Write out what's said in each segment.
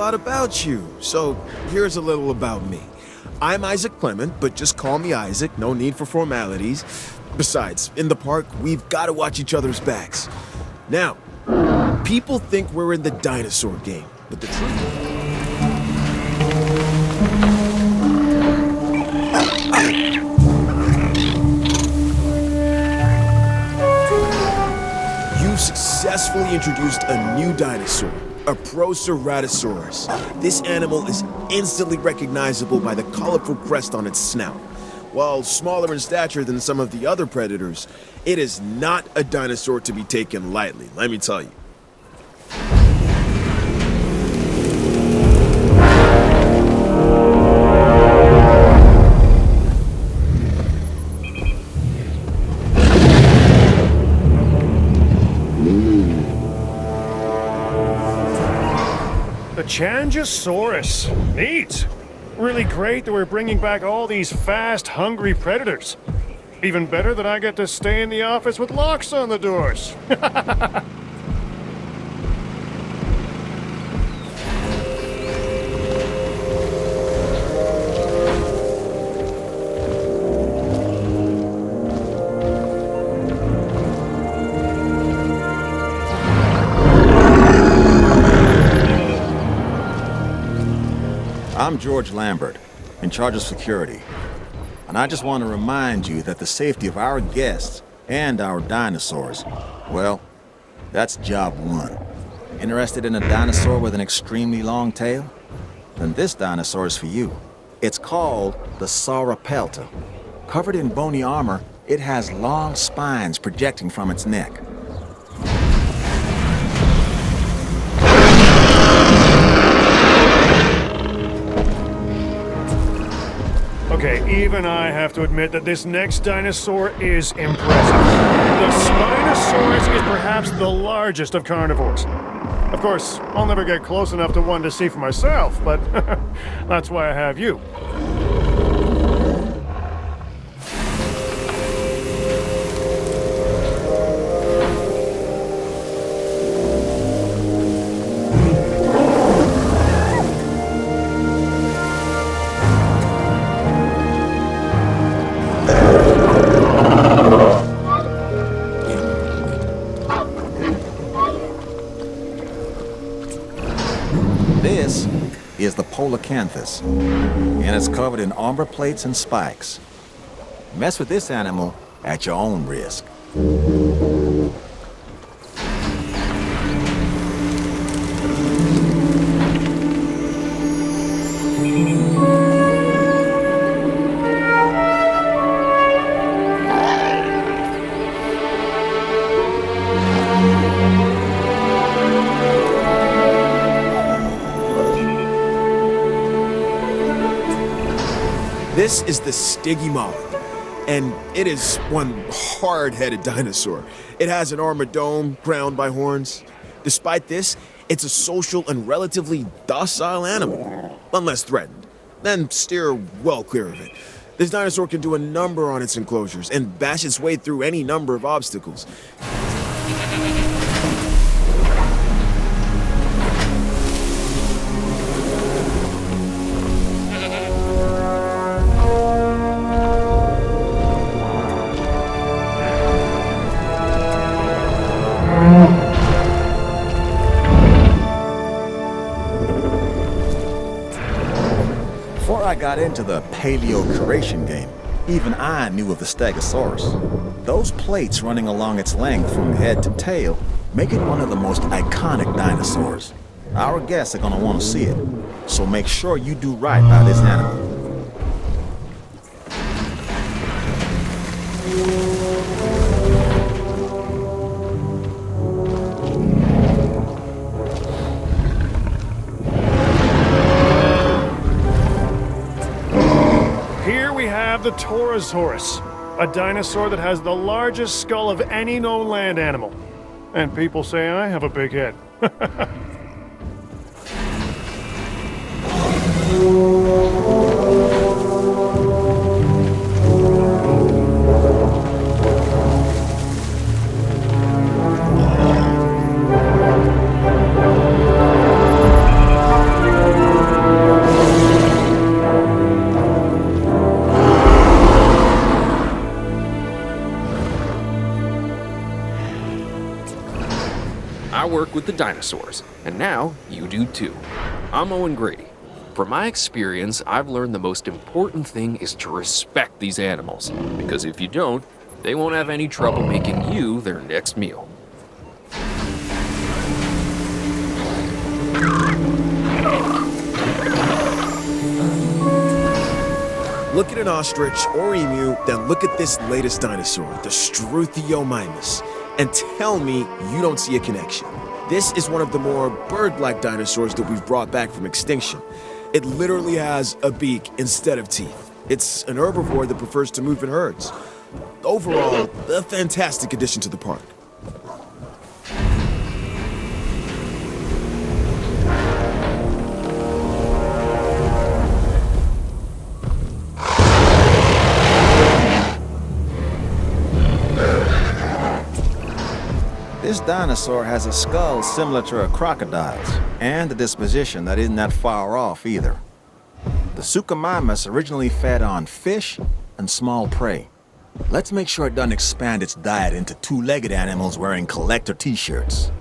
lot about you, so here's a little about me. I'm Isaac Clement, but just call me Isaac, no need for formalities. Besides, in the park, we've got to watch each other's backs. Now, people think we're in the dinosaur game, but the truth... You've successfully introduced a new dinosaur, a TROODON. This animal is instantly recognizable by the colorful crest on its snout. While smaller in stature than some of the other predators, it is not a dinosaur to be taken lightly, let me tell you. The Changosaurus. Neat. Really great that we're bringing back all these fast, hungry predators. Even better that I get to stay in the office with locks on the doors. I'm George Lambert, in charge of security. And I just want to remind you that the safety of our guests and our dinosaurs, well, that's job one. Interested in a dinosaur with an extremely long tail? Then this dinosaur is for you. It's called the Sauropelta. Covered in bony armor, it has long spines projecting from its neck. Okay, even I have to admit that this next dinosaur is impressive. The SPINOSAURUS is perhaps the largest of carnivores. Of course, I'll never get close enough to one to see for myself, but that's why I have you. This is the Polacanthus, and it's covered in armor plates and spikes. Mess with this animal at your own risk. This is the STEGOSAURUS, and it is one hard-headed dinosaur. It has an armored dome crowned by horns. Despite this, it's a social and relatively docile animal, unless threatened. Then steer well clear of it. This dinosaur can do a number on its enclosures and bash its way through any number of obstacles. Before I got into the paleo-curation game, even I knew of the Stegosaurus. Those plates running along its length from head to tail make it one of the most iconic dinosaurs. Our guests are gonna want to see it, so make sure you do right by this animal. The TOROSAURUS, a dinosaur that has the largest skull of any known land animal. And people say I have a big head. with the dinosaurs, and now you do too. I'm Owen Grady. From my experience, I've learned the most important thing is to respect these animals, because if you don't, they won't have any trouble making you their next meal. Look at an ostrich or emu, then look at this latest dinosaur, the STYRACOSAURUS, and tell me you don't see a connection. This is one of the more bird-like dinosaurs that we've brought back from extinction. It literally has a beak instead of teeth. It's an herbivore that prefers to move in herds. Overall, a fantastic addition to the park. This dinosaur has a skull similar to a crocodile's, and a disposition that isn't that far off either. The SUCHOMIMUS originally fed on fish and small prey. Let's make sure it doesn't expand its diet into two-legged animals wearing collector t-shirts.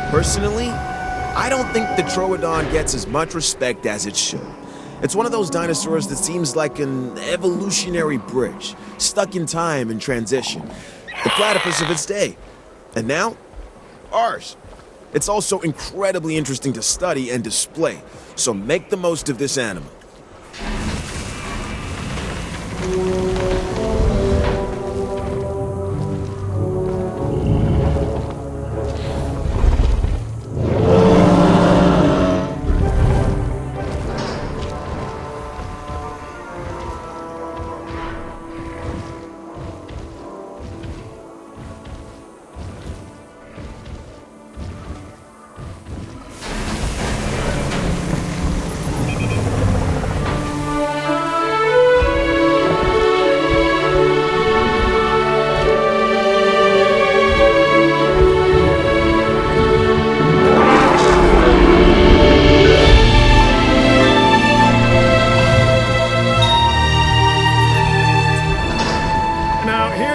Personally, I don't think the TROODON gets as much respect as it should. It's one of those dinosaurs that seems like an evolutionary bridge, stuck in time and transition. The platypus of its day. And now, ours. It's also incredibly interesting to study and display, so make the most of this animal.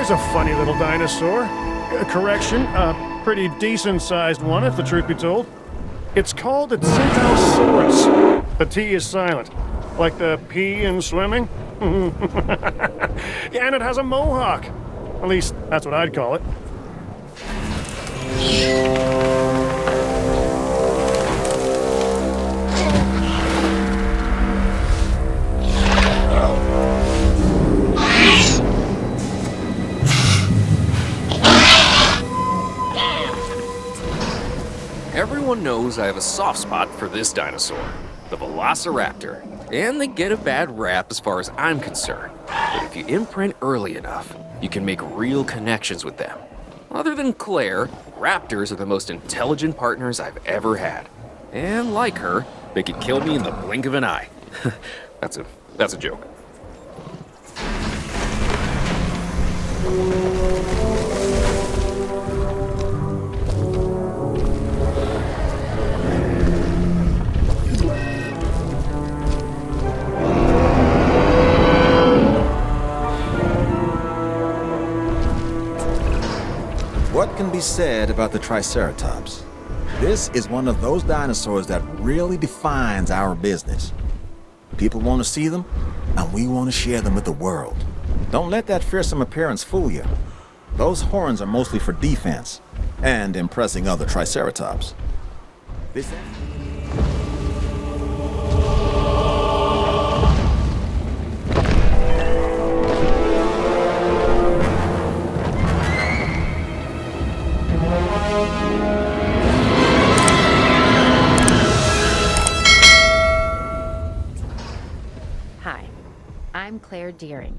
A funny little dinosaur. Correction, a pretty decent-sized one, if the truth be told. It's called a TSINTAOSAURUS. The T is silent, like the P in swimming. Yeah, and it has a mohawk. At least, that's what I'd call it. Everyone knows I have a soft spot for this dinosaur, the VELOCIRAPTOR, and they get a bad rap as far as I'm concerned. But if you imprint early enough, you can make real connections with them. Other than Claire, raptors are the most intelligent partners I've ever had. And like her, they could kill me in the blink of an eye. That's a joke. What can be said about the TRICERATOPS? This is one of those dinosaurs that really defines our business. People want to see them, and we want to share them with the world. Don't let that fearsome appearance fool you. Those horns are mostly for defense and impressing other TRICERATOPS. This I'm Claire Deering.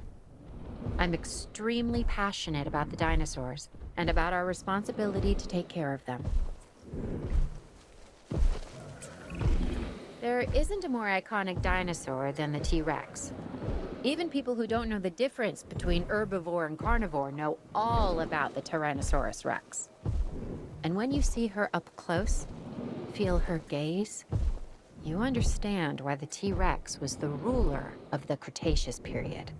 I'm extremely passionate about the dinosaurs and about our responsibility to take care of them. There isn't a more iconic dinosaur than the T-Rex. Even people who don't know the difference between herbivore and carnivore know all about the Tyrannosaurus Rex. And when you see her up close, feel her gaze, you understand why the T-Rex was the ruler of the Cretaceous period.